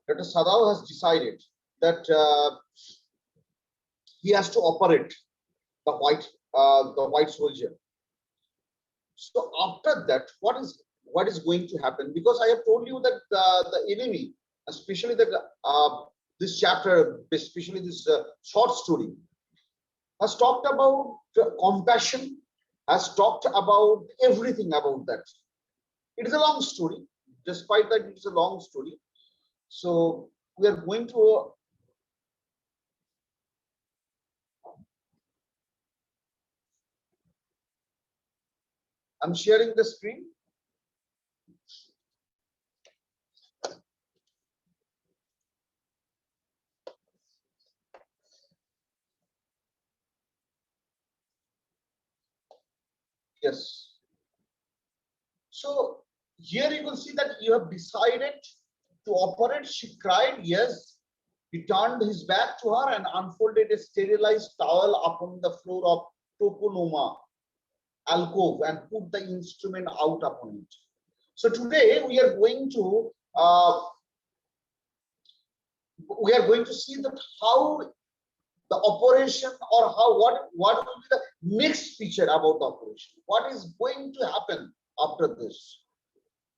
Dr. Sadao has decided that he has to operate the white soldier. So after that, what is going to happen? Because I have told you that the enemy, especially this chapter, especially this short story, has talked about compassion, has talked about everything about that. It is a long story. Despite that, it is a long story. So we are going to I'm sharing the screen. Yes. So here you will see that you have decided to operate. She cried, yes. He turned his back to her and unfolded a sterilized towel upon the floor of Tokonoma alcove and put the instrument out upon it. So today we are going to see that how the operation, or what will be the next feature about the operation. What is going to happen after this?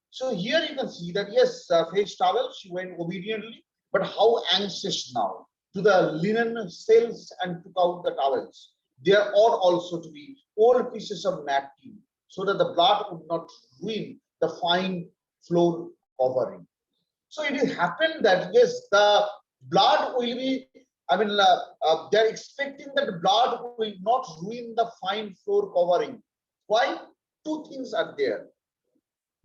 So here you can see that yes, face towel, she went obediently, but how anxious now to the linen sails and took out the towels. There ought also to be old pieces of napkin so that the blood would not ruin the fine floor covering. So it has happened that yes, the blood will be, they're expecting that the blood will not ruin the fine floor covering. Why? Two things are there.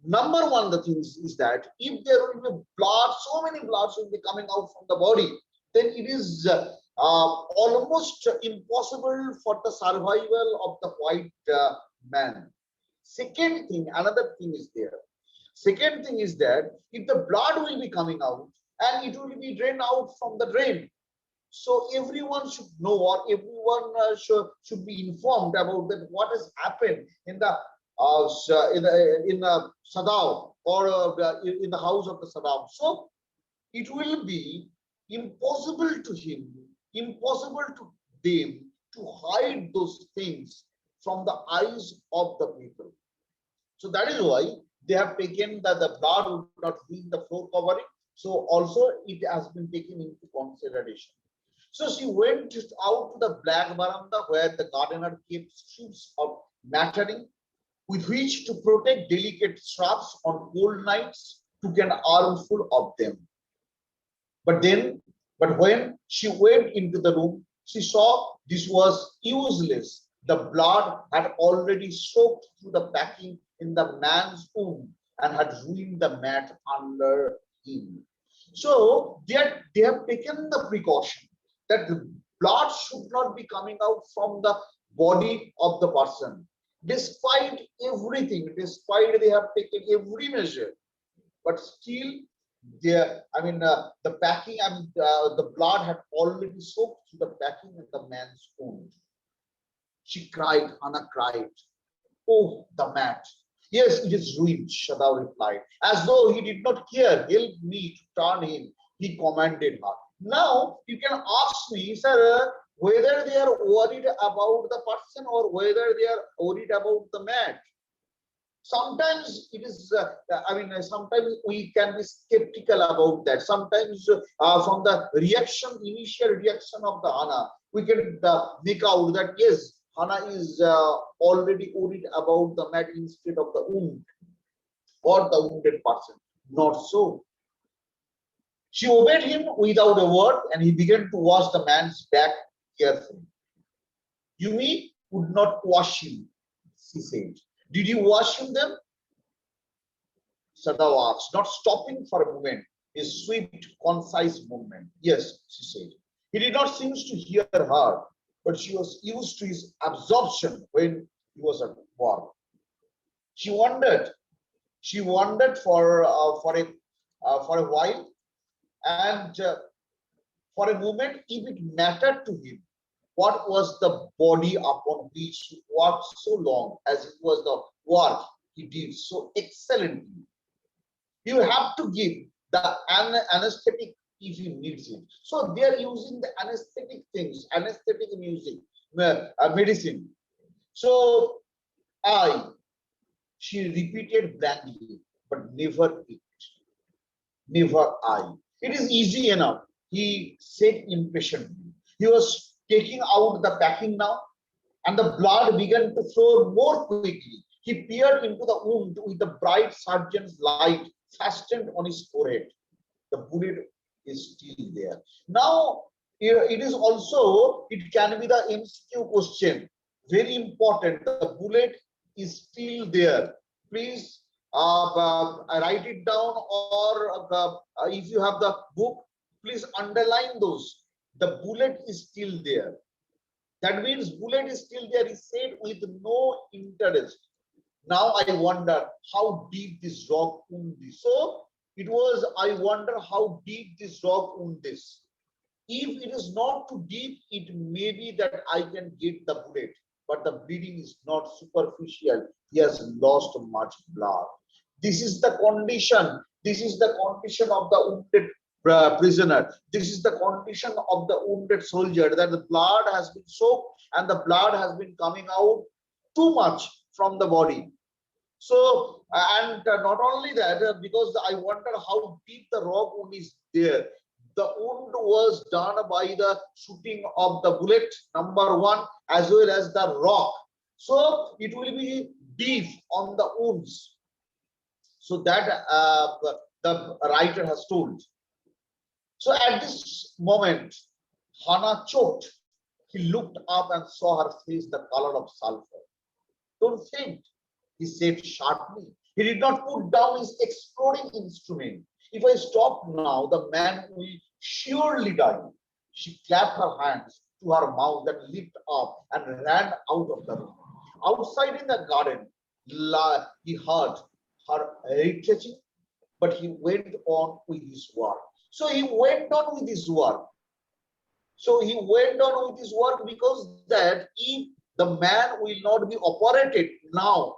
Number one, the things is that if there will be blood, so many bloods will be coming out from the body, then it is almost impossible for the survival of the white man. Second thing, another thing is there. Second thing is that if the blood will be coming out and it will be drained out from the drain, so everyone should know, or everyone should be informed about that what has happened in the Sadao, or in the house of the Sadao. So it will be impossible to him, impossible to them to hide those things from the eyes of the people. So that is why they have taken that the blood would not ruin the floor covering. So also it has been taken into consideration. So she went out to the black veranda where the gardener kept strips of matting with which to protect delicate shrubs on cold nights, took an armful of them. But when she went into the room, she saw this was useless. The blood had already soaked through the packing in the man's womb and had ruined the mat under him. So they have taken the precaution that the blood should not be coming out from the body of the person. Despite everything, despite they have taken every measure, but still the packing, the blood had already soaked through the packing in the man's wound. She cried, Hannah cried, oh, the mat. Yes, it is ruined, Shadao replied, as though he did not care. Help me to turn him, he commanded her. Now, you can ask me, sir, whether they are worried about the person or whether they are worried about the mat. Sometimes it is, sometimes we can be skeptical about that. Sometimes from the initial reaction of the Hannah, we can make out that yes, Hannah is already worried about the mat instead of the wound or the wounded person. Not so. She obeyed him without a word, and he began to wash the man's back carefully. You would not wash him, she said. Did you wash him then? Sadao asked, not stopping for a moment, his swift, concise movement. Yes, she said. He did not seem to hear her, but she was used to his absorption when he was at work. She wondered for a while, and for a moment, if it mattered to him, what was the body upon which he worked so long, as it was the work he did so excellently. You have to give the anesthetic if he needs it. So they are using the anesthetic things, anesthetic music, medicine. So she repeated blankly, but never it, never I. It is easy enough, he said impatiently. He was taking out the packing now, and the blood began to flow more quickly. He peered into the wound with the bright surgeon's light fastened on his forehead. The bullet is still there. Now, it is also, it can be the MCQ question. Very important. The bullet is still there. Please write it down, or if you have the book, please underline those. The bullet is still there. That means bullet is still there. He said with no interest. Now I wonder how deep this rock wound is. So it was, I wonder how deep this rock wound is. If it is not too deep, it may be that I can get the bullet, but the bleeding is not superficial. He has lost much blood. This is the condition. This is the condition of the wounded prisoner. This is the condition of the wounded soldier, that the blood has been soaked and the blood has been coming out too much from the body. So, and not only that, because I wonder how deep the rock wound is there. The wound was done by the shooting of the bullet, number one, as well as the rock. So it will be deep on the wounds. So that the writer has told. So at this moment, Hannah choked. He looked up and saw her face the color of sulfur. Don't faint, he said sharply. He did not put down his exploding instrument. If I stop now, the man will surely die. She clapped her hands to her mouth and leaped up and ran out of the room. Outside in the garden, he heard her retreating, but he went on with his work. So he went on with his work. So he went on with his work, because that if the man will not be operated now,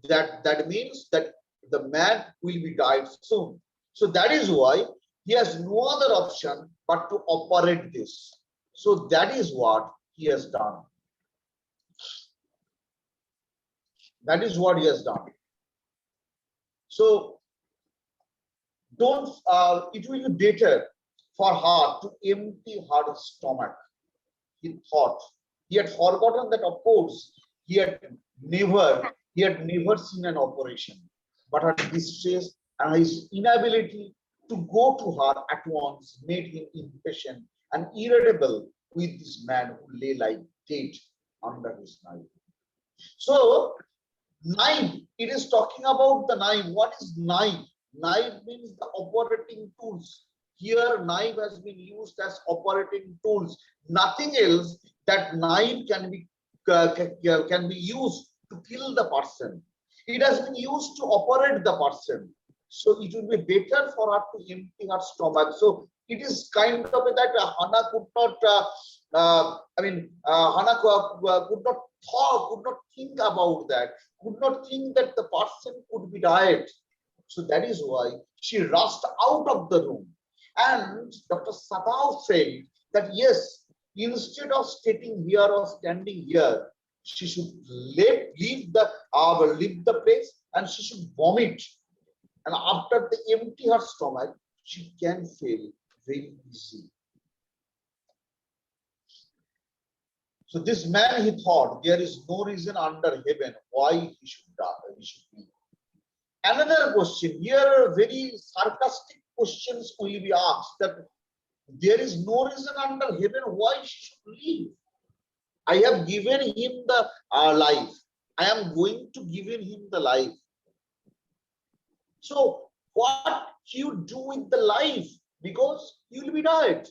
that means that the man will be died soon. So that is why he has no other option but to operate this. So that is what he has done. That is what he has done. So don't, it will be better for her to empty her stomach. He thought. He had forgotten that, of course, he had never seen an operation. But her distress and his inability to go to her at once made him impatient and irritable with this man who lay like dead under his knife. So, knife, it is talking about the knife. What is knife? Knife means the operating tools. Here, knife has been used as operating tools. Nothing else. That knife can be used to kill the person. It has been used to operate the person. So it would be better for her to empty her stomach. So it is kind of that Hannah could not. Hannah could not think about that. Could not think that the person could be died. So that is why she rushed out of the room. And Dr. Sadao said that yes, instead of sitting here or standing here, she should leave the place, and she should vomit. And after they empty her stomach, she can feel very easy. So this man, he thought, there is no reason under heaven why he should die. He should be. Another question here, very sarcastic questions will be asked, that there is no reason under heaven why she should leave. I have given him the life. I am going to give him the life. So what you do with the life? Because you will be died.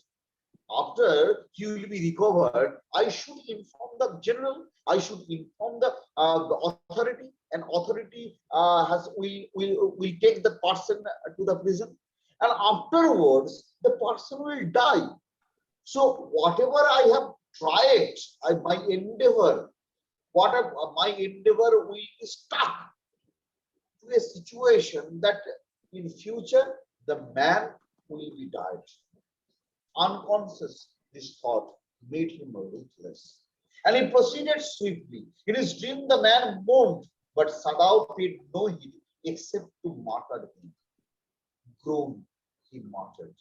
After you will be recovered, I should inform the general. I should inform the authority, and authority will take the person to the prison, and afterwards the person will die. So whatever I have tried, my endeavor, my endeavor will be stuck to a situation that in future the man will be died. Unconscious, this thought made him ruthless. And he proceeded swiftly. In his dream, the man moaned, but Sadao paid no heed except to mutter him. Groan, he muttered.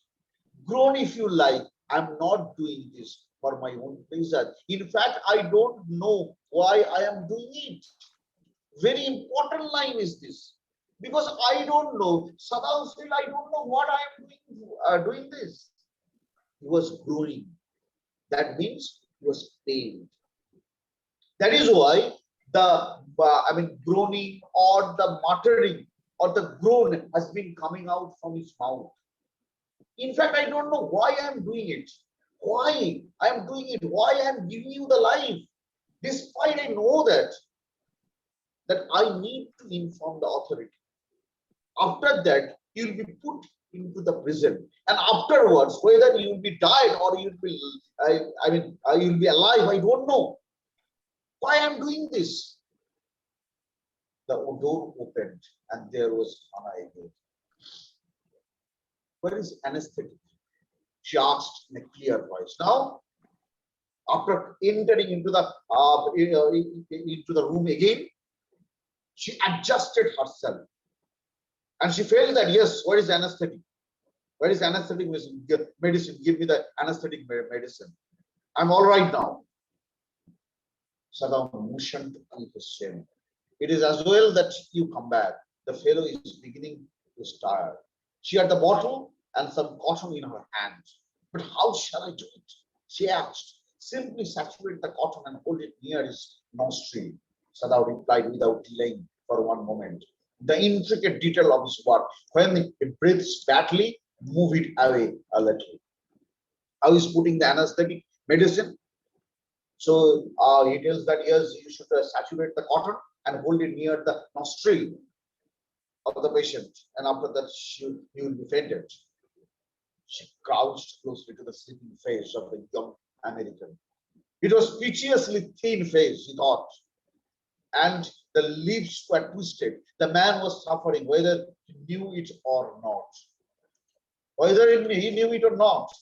Groan if you like. I'm not doing this for my own pleasure. In fact, I don't know why I am doing it. Very important line is this. Because I don't know. Sadao still I don't know what I am doing this. He was groaning. That means he was pained. That is why the groaning or the muttering or the groan has been coming out from his mouth. In fact, I don't know why I am doing it. Why I am doing it? Why I am giving you the life? Despite I know that I need to inform the authority. After that, you will be put into the prison, and afterwards, whether you will be died or you will be, you will be alive, I don't know. Why I am doing this? The door opened, and there was Hannah again. Where is anesthetic? She asked in a clear voice. Now, after entering into the room again, she adjusted herself, and she felt that yes, where is anesthetic? Where is anesthetic medicine? Give me the anesthetic medicine. I'm all right now. Sadao motioned to his shame. It is as well that you come back. The fellow is beginning to stir. She had the bottle and some cotton in her hand. But how shall I do it? She asked. Simply saturate the cotton and hold it near his nostril. Sadao replied without delaying for one moment. The intricate detail of his work. When it breathes badly, move it away a little. How is putting the anesthetic medicine? So he tells that yes, you should saturate the cotton and hold it near the nostril of the patient, and after that he will be fainted. She crouched closely to the sleeping face of the young American. It was piteously thin face, he thought, and the lips were twisted. The man was suffering, whether he knew it or not. Whether he knew it or not.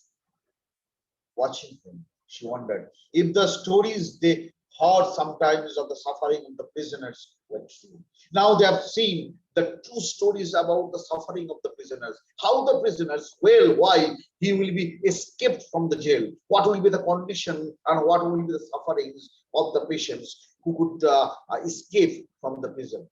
Watching him, she wondered if the stories they heard sometimes of the suffering of the prisoners were true. Now they have seen the true stories about the suffering of the prisoners. How the prisoners, well, why he will be escaped from the jail. What will be the condition and what will be the sufferings of the patients who could escape from the prison.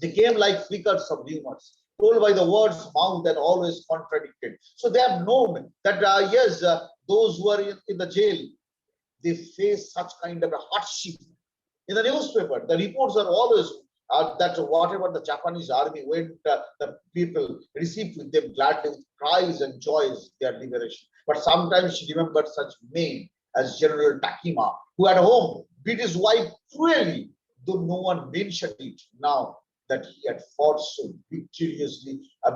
They came like flickers of rumors, told by the words mouth and always contradicted. So they have known that yes, those who are in the jail, they face such kind of a hardship. In the newspaper, the reports are always that whatever the Japanese army went, the people received with them gladly with cries and joys their liberation. But sometimes she remembered such men as General Takima, who at home beat his wife cruelly, though no one mentioned it now that he had fought so victorious a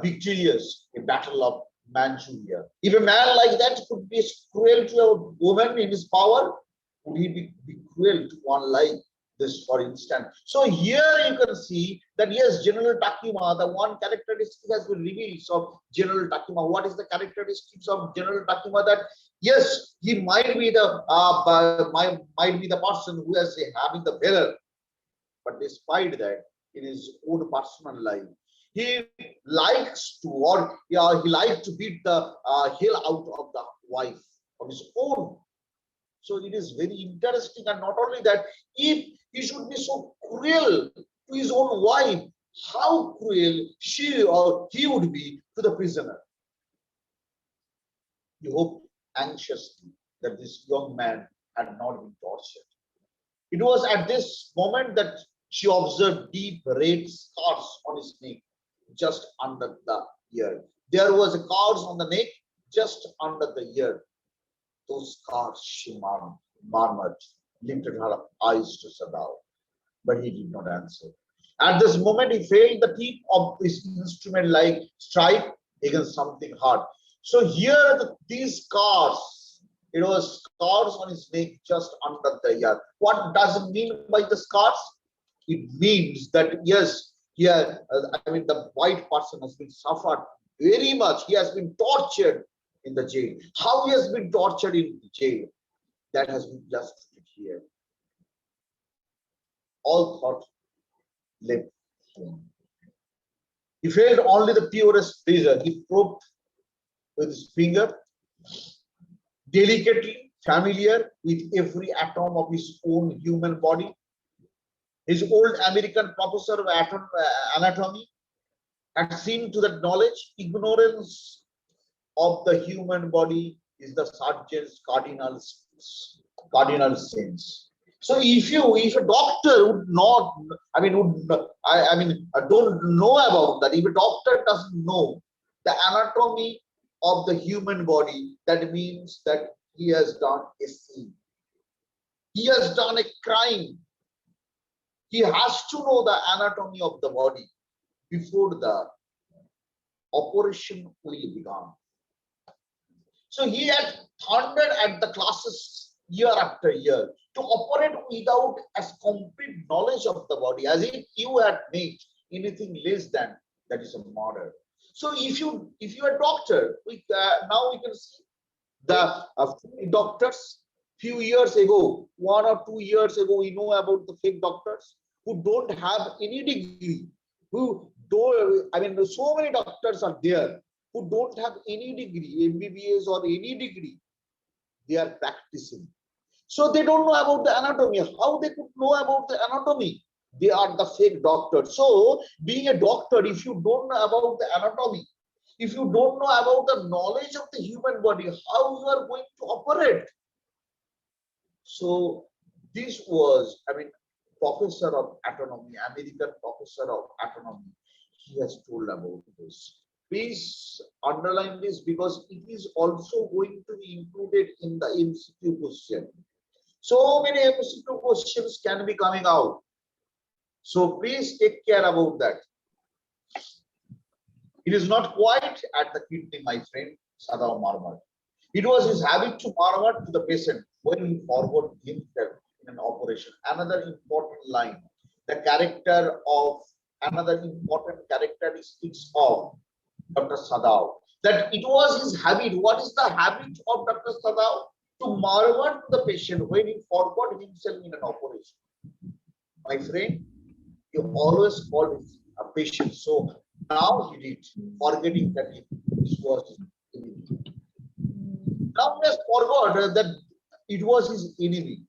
battle of Manchuria. If a man like that could be cruel to a woman in his power, would he be cruel to one like this, for instance? So here you can see that yes, General Takima, the one characteristic has been revealed of General Takima. What is the characteristics of General Takima? That yes, he might be the might be the person who is having the valor, but despite that, in his own personal life, he likes to, or he likes to beat the hell out of the wife of his own. So it is very interesting, and not only that, if he should be so cruel to his own wife, how cruel she or he would be to the prisoner. He hoped anxiously that this young man had not been tortured. It was at this moment that she observed deep red scars on his neck, just under the ear. There was a scars on the neck, just under the ear. Those scars, she murmured, lifted her eyes to Sadao, but he did not answer. At this moment, he felt the tip of his instrument like strike against something hard. So here, these scars, it was scars on his neck, just under the ear. What does it mean by the scars? It means that yes, here, the white person has been suffered very much. He has been tortured in the jail. How he has been tortured in the jail, that has been just here. All thought left him. He felt only the purest pleasure. He probed with his finger, delicately familiar with every atom of his own human body. His old American professor of anatomy had seen to that knowledge. Ignorance of the human body is the surgeon's cardinal sense. So if a doctor would not, don't know about that. If a doctor doesn't know the anatomy of the human body, that means that he has done a sin. He has done a crime. He has to know the anatomy of the body before the operation will begin. So he had thundered at the classes year after year to operate without as complete knowledge of the body, as if you had made anything less than that is a murder. So if you are a doctor, now we can see the doctors few years ago, 1 or 2 years ago, we know about the fake doctors who don't have any degree, who don't, so many doctors are there who don't have any degree, MBBS or any degree, they are practicing. So they don't know about the anatomy. How they could know about the anatomy? They are the fake doctors. So being a doctor, if you don't know about the anatomy, if you don't know about the knowledge of the human body, how you are going to operate? So this was, professor of anatomy, American professor of anatomy, he has told about this. Please underline this because it is also going to be included in the MCQ question. So many MCQ questions can be coming out. So please take care about that. It is not quite at the kidney, my friend, Sadao Marmar. It was his habit to murmur to the patient when he forgot himself in an operation. Another important line. Another important characteristics of Dr. Sadao, that it was his habit. What is the habit of Dr. Sadao? To murmur to the patient when he forgot himself in an operation. My friend, you always call a patient. So now he did, forgetting that this was his enemy. Now he has forgot that it was his enemy.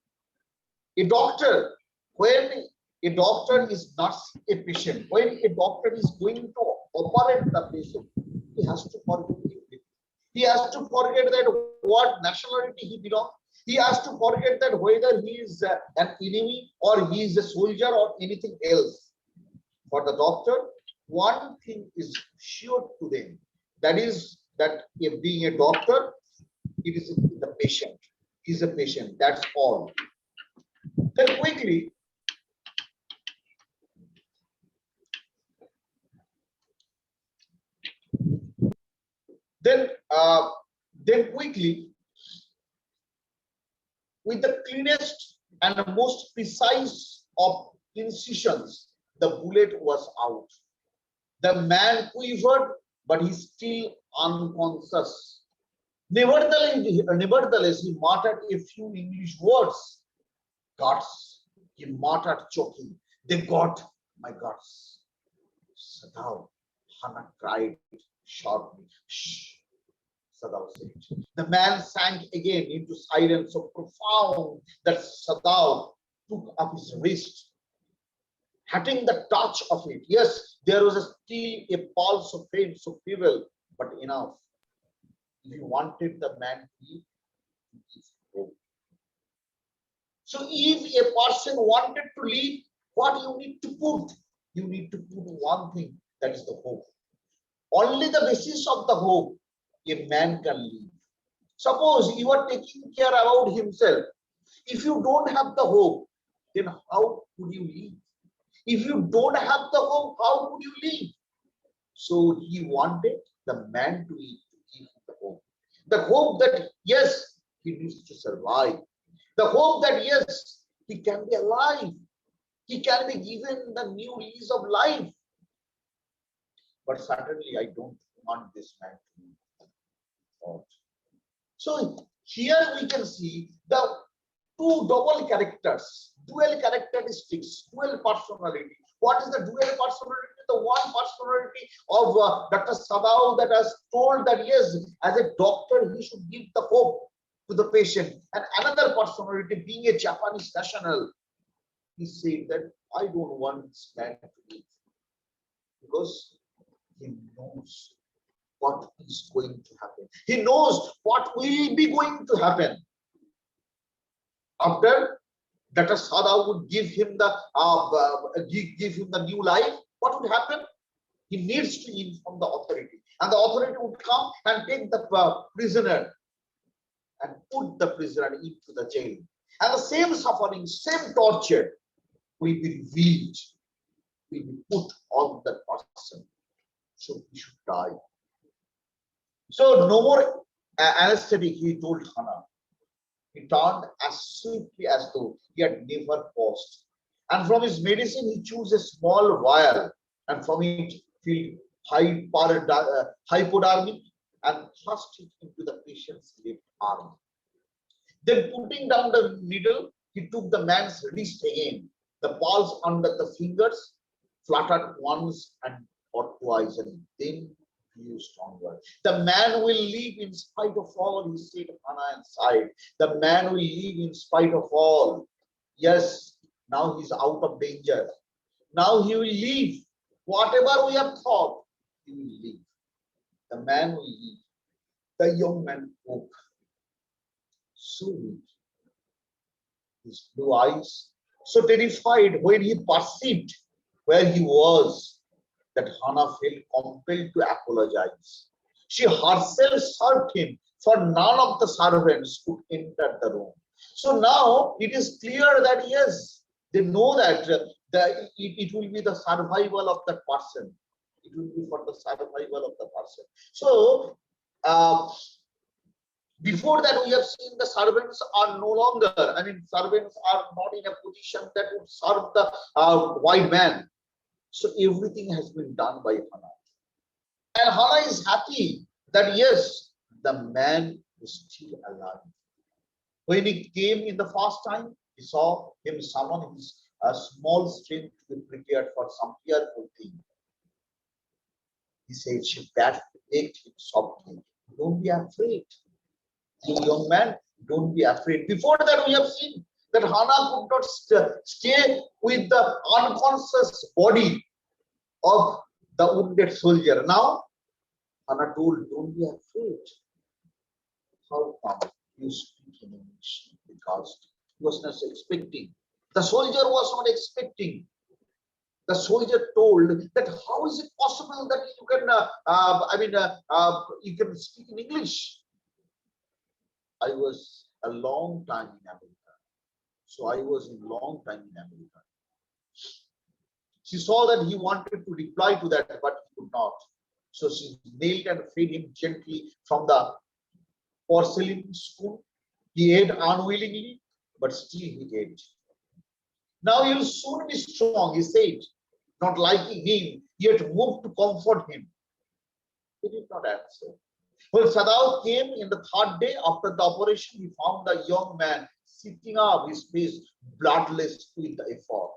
A doctor, when a doctor is not a patient, when a doctor is going to operate the patient, he has to forget it. He has to forget that what nationality he belongs. He has to forget that whether he is an enemy or he is a soldier or anything else. For the doctor, one thing is sure to them. That is that if being a doctor, it is the patient. He is a patient. That's all. Then quickly, with the cleanest and the most precise of incisions, the bullet was out. The man quivered, but he's still unconscious. Nevertheless, he muttered a few English words. Guts, he muttered, choking. They got my guts. Sadao, Hannah cried sharply. Shh, Sadao said. The man sank again into silence so profound that Sadao took up his wrist, having the touch of it. Yes, there was still a pulse so faint, so feeble, but enough. If you wanted the man to live, hope. So if a person wanted to live, what you need to put? You need to put one thing, that is the hope. Only the basis of the hope a man can live. Suppose you are taking care about himself. If you don't have the hope, then how could you live? If you don't have the hope, how could you live? So he wanted the man to live, to give the hope. The hope that yes, he needs to survive. The hope that yes, he can be alive. He can be given the new lease of life. But certainly I don't want this man to live. So here we can see the two double characters, dual characteristics, dual personality. What is the dual personality? The one personality of Dr. Sadao that has told that yes, as a doctor, he should give the hope to the patient. And another personality, being a Japanese national, he said that I don't want this man to live because he knows what is going to happen. He knows what will be going to happen after Dr. Sada would give him the new life. What would happen? He needs to inform the authority, and the authority would come and take the prisoner and put the prisoner into the jail. And the same suffering, same torture will be revealed, will be put on that person. So he should die. So no more anesthetic, he told Hana. He turned as swiftly as though he had never paused. And from his medicine, he chose a small vial, and from it filled hypodermic and thrust it into the patient's left arm. Then, putting down the needle, he took the man's wrist again. The pulse under the fingers fluttered once and or twice, and then grew stronger. The man will live in spite of all, he said, Hana, and sighed. The man will live in spite of all. Yes, now he's out of danger. Now he will live. Whatever we have thought, he will live. The man will live. The young man woke. So weak. His blue eyes, so terrified when he perceived where he was, that Hana felt compelled to apologize. She herself served him, for none of the servants could enter the room. So now it is clear that yes, they know that it will be the survival of that person. It will be for the survival of the person. So before that, we have seen the servants are no longer, servants are not in a position that would serve the white man. So everything has been done by Hana. And Hana is happy that yes, the man is still alive. When he came in the first time, he saw him summon his small strength to be prepared for some fearful thing. He said, she begged him softly, don't be afraid. You young man, don't be afraid. Before that, we have seen that Hana could not stay with the unconscious body of the wounded soldier. Now, Hana told, don't be afraid. How come you speak in English? Because he was not expecting. The soldier was not expecting. The soldier told that how is it possible that you can, you can speak in English? I was a long time in America. So I was a long time in America. She saw that he wanted to reply to that, but he could not. So she knelt and fed him gently from the porcelain spoon. He ate unwillingly, but still he ate. Now you'll soon be strong, he said, not liking him, yet moved to comfort him. He did not answer. When Sadao came in the third day after the operation, he found the young man sitting up, his face bloodless with the effort.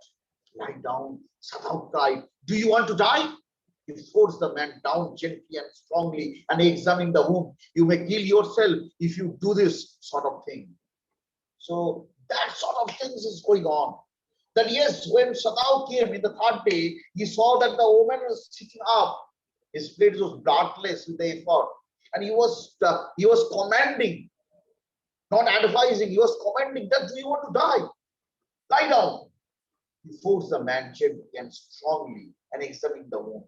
Lie down, Sadao cried. Do you want to die? He forced the man down gently and strongly and examined the wound. You may kill yourself if you do this sort of thing. So that sort of things is going on. That yes, when Sadao came in the third day, he saw that the woman was sitting up. His face was bloodless with the effort. And he was commanding, not advising. He was commanding that do you want to die? Lie down. He forced the man gently and strongly and examined the wound.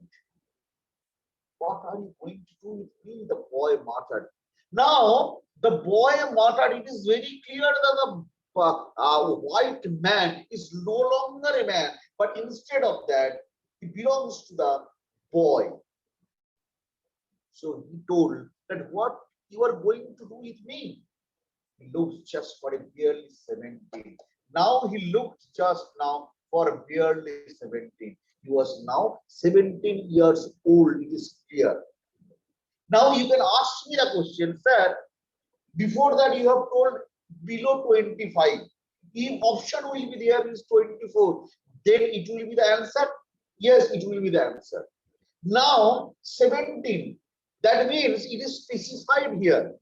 What are you going to do with me? The boy muttered. Now the boy muttered. It is very clear that the white man is no longer a man, but instead of that, he belongs to the boy. So he told that what you are going to do with me? He looked just for a barely 17. Now he looked just now for barely 17. He was now 17 years old, it is clear. Now you can ask me the question, sir, Before that, you have told below 25. If option will be there is 24, then it will be the answer. Yes, it will be the answer. Now 17. That means it is specified here.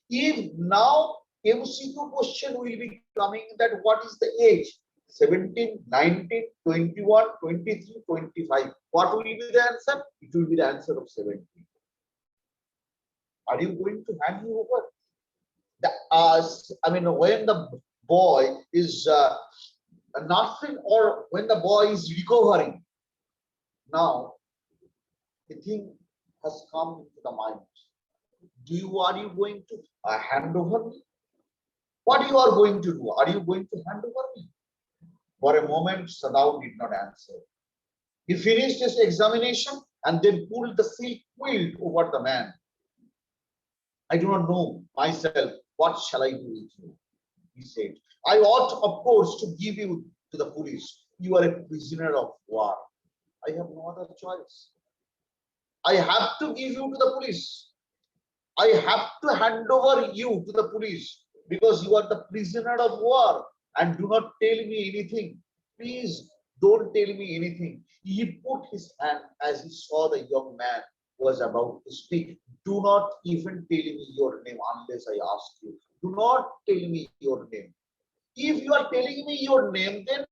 If now MCQ question will be coming that what is the age? 17, 19, 21, 23, 25. What will be the answer? It will be the answer of 17. Are you going to hand me over? I mean, when the boy is nursing or when the boy is recovering, now the thing has come into the mind. Are you going to hand over me? What you are going to do? Are you going to hand over me? For a moment, Sadao did not answer. He finished his examination and then pulled the silk quilt over the man. I do not know myself. What shall I do with you? He said. I ought, of course, to give you to the police. You are a prisoner of war. I have no other choice. I have to give you to the police. I have to hand over you to the police because you are the prisoner of war. And do not tell me anything. Please don't tell me anything. He put his hand as he saw the young man was about to speak. Do not even tell me your name unless I ask you. Do not tell me your name. If you are telling me your name, then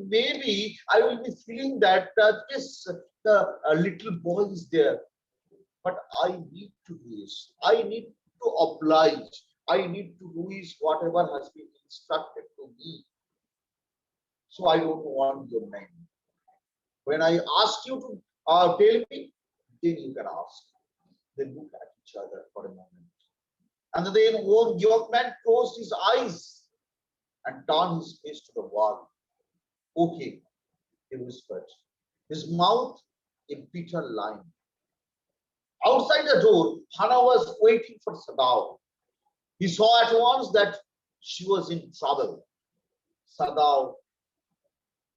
maybe I will be feeling that yes, the little boy is there. But I need to do this. I need to oblige. I need to do is whatever has been instructed to me. So I don't want your name. When I ask you to tell me, then you can ask. They look at each other for a moment. And then the young man closed his eyes and turned his face to the wall. Okay, he whispered. His mouth a bitter line. Outside the door, Hana was waiting for Sadao. He saw at once that she was in trouble. Sadao,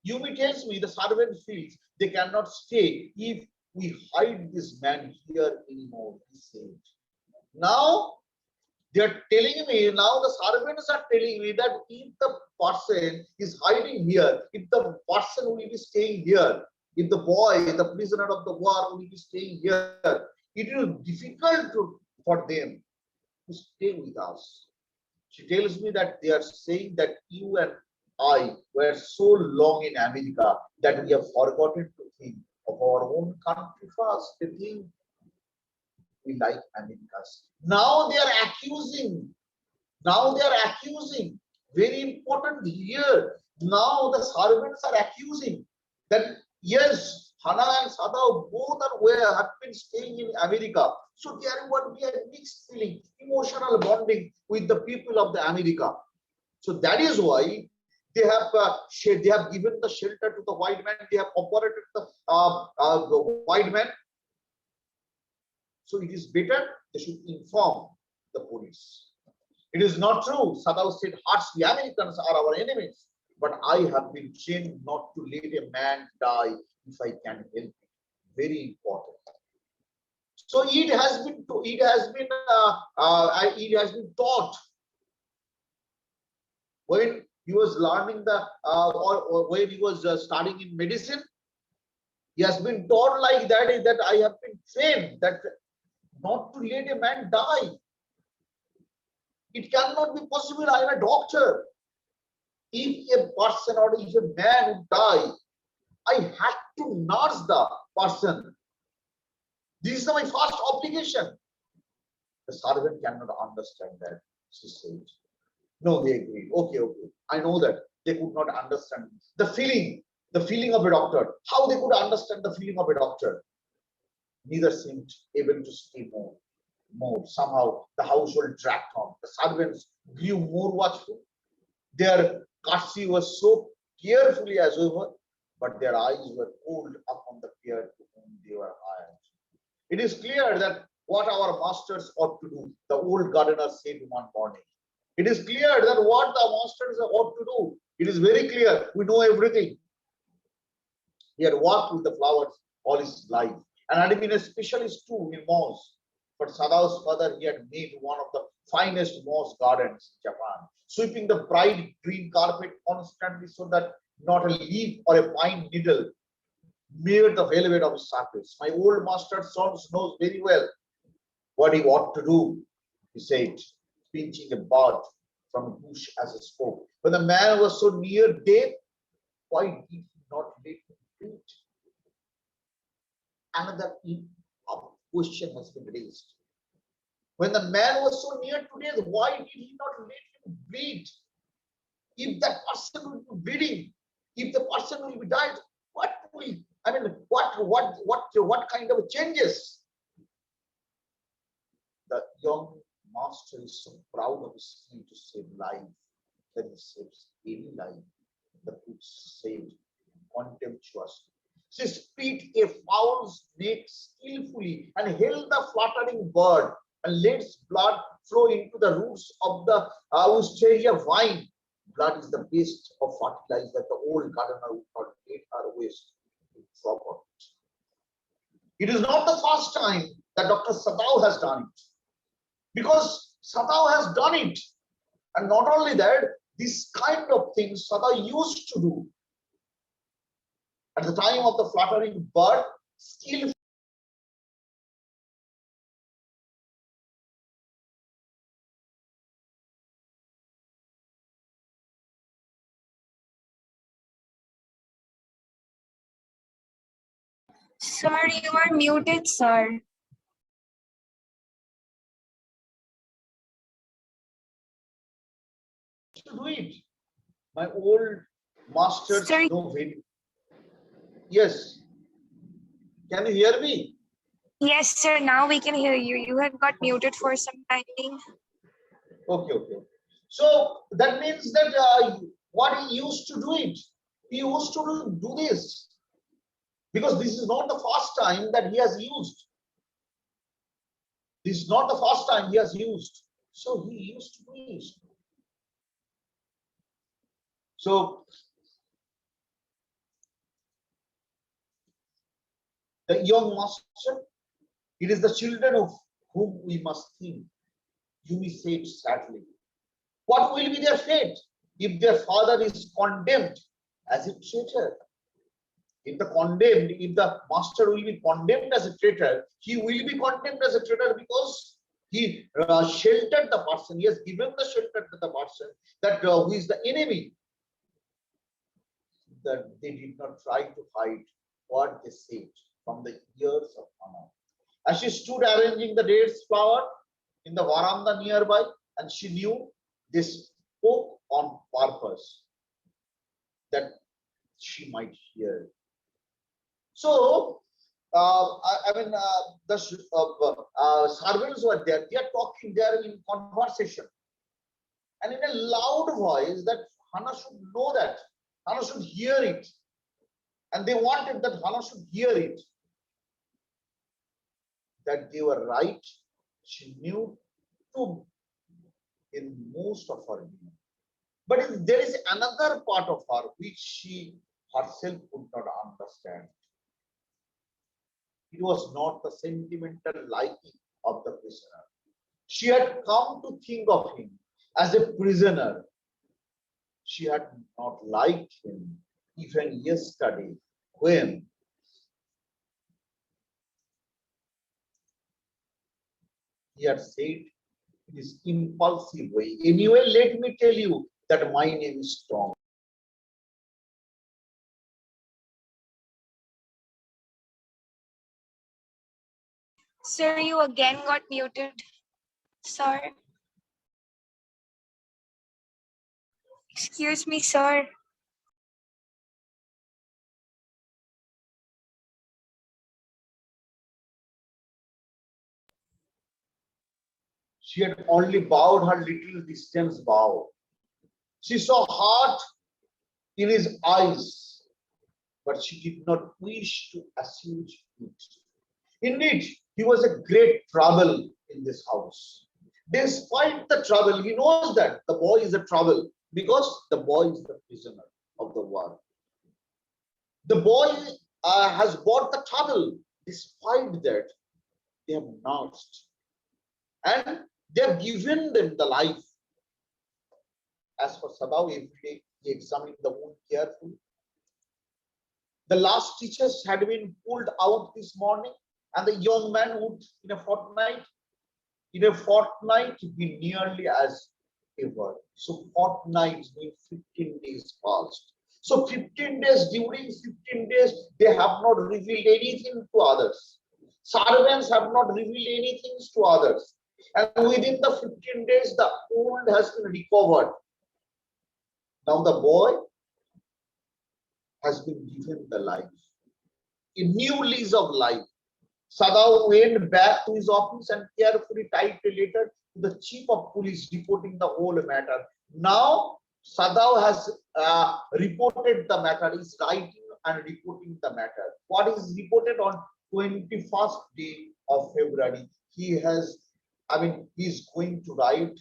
Yumi tells me the servant feels they cannot stay if we hide this man here anymore, he said. Now they are telling me, now the servants are telling me that if the person is hiding here, if the person will be staying here, if the boy, the prisoner of the war will be staying here, it is difficult for them to stay with us. She tells me that they are saying that you and I were so long in America that we have forgotten to think of our own country first. They think we like Americas. Now they are accusing. Now they are accusing. Very important here. Now the servants are accusing that yes, Hana and Sadao both are where have been staying in America. So there would be a mixed feeling, emotional bonding with the people of the America. So that is why they have given the shelter to the white man. They have operated the white man. So it is better they should inform the police. It is not true. Sadao said, harshly, Americans are our enemies. But I have been trained not to let a man die if I can help it. Very important. So it has been taught when he was learning or when he was studying in medicine. He has been taught like that is that I have been trained that not to let a man die. It cannot be possible. I am a doctor. If a person or if a man would die, I had to nurse the person. This is my first obligation. The servant cannot understand that, she said. No, they agreed. Okay. I know that they could not understand the feeling of a doctor. How they could understand the feeling of a doctor? Neither seemed able to stay more. Somehow the household dragged on. The servants grew more watchful. Their courtesy was so carefully as over, but their eyes were cold upon the pair to whom they were hired. It is clear that what our masters ought to do, the old gardener said one morning. It is clear that what the masters ought to do. It is very clear. We know everything. He had worked with the flowers all his life and had been a specialist too in moss. But Sadao's father, he had made one of the finest moss gardens in Japan, sweeping the bright green carpet constantly so that not a leaf or a pine needle mirrored the velvet of his surface. My old master Sons knows very well what he ought to do, he said, pinching a bud from a bush as he spoke. When the man was so near death, why did he not let him do it? Another question has been raised. When the man was so near to death, why did he not let him bleed? If that person will be bleeding, if the person will be died, what kind of changes? The young master is so proud of his skill to save life that he saves any life. The book said contemptuously. She split a fowl's neck skillfully and held the fluttering bird and let blood flow into the roots of the wisteria vine. Blood is the best of fertilizer that the old gardener would not let her waste to drop on it. It is not the first time that Dr. Sadao has done it, because Sadao has done it. And not only that, this kind of things Sadao used to do. At the time of the fluttering bird, still Sir, you are muted, sir. to do it. My old masters Sir, know very. Yes. Can you hear me? yes, sir. Now we can hear you. You had got muted for some time. Okay. So that means that what he used to do it, he used to do this, because this is not the first time that he has used. This is not the first time he has used. So he used to do this. So the young master, it is the children of whom we must think. Yumi said sadly. What will be their fate if their father is condemned as a traitor? If the master will be condemned as a traitor, he will be condemned as a traitor because he sheltered the person. He has given the shelter to the person that who is the enemy. That they did not try to hide what they said from the ears of Hannah. As she stood arranging the dates flower in the veranda nearby, and she knew they spoke on purpose that she might hear. So, the servants were there. They are talking. They are in conversation, and in a loud voice that Hannah should know that Hannah should hear it, and they wanted that Hannah should hear it. That they were right. She knew too in most of her being. But there is another part of her which she herself could not understand. It was not the sentimental liking of the prisoner. She had come to think of him as a prisoner. She had not liked him even yesterday when he had said in his impulsive way, anyway, let me tell you that my name is Tom. Sir, you again got muted. Sir. Excuse me, sir. She had only bowed her little distance bow. She saw heart in his eyes, but she did not wish to assuage it. Indeed, he was a great trouble in this house. Despite the trouble, he knows that the boy is a trouble because the boy is the prisoner of the war. The boy has brought the trouble. Despite that, they have nursed. And They have given them the life. As for Sadao, every day he examined the wound carefully. The last stitches had been pulled out this morning, and the young man would, in a fortnight, be nearly as ever. So fortnight means 15 days passed. So 15 days, during 15 days, they have not revealed anything to others. Servants have not revealed anything to others. And within the 15 days, the wound has been recovered. Now the boy has been given the life, a new lease of life. Sadao went back to his office and carefully typed a letter to the chief of police reporting the whole matter. Now Sadao has reported the matter, is writing and reporting the matter. What is reported on 21st day of February? He has, he is going to write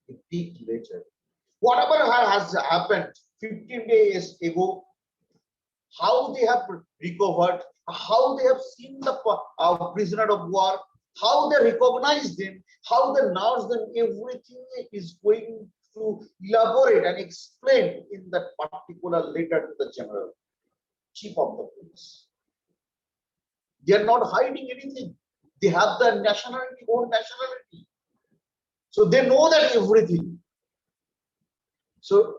a big letter. Whatever has happened 15 days ago, how they have recovered, how they have seen the prisoner of war, how they recognize them, how they nurse them, everything is going to elaborate and explain in that particular letter to the general, chief of the police. They are not hiding anything. They have the nationality, own nationality. So they know that everything. So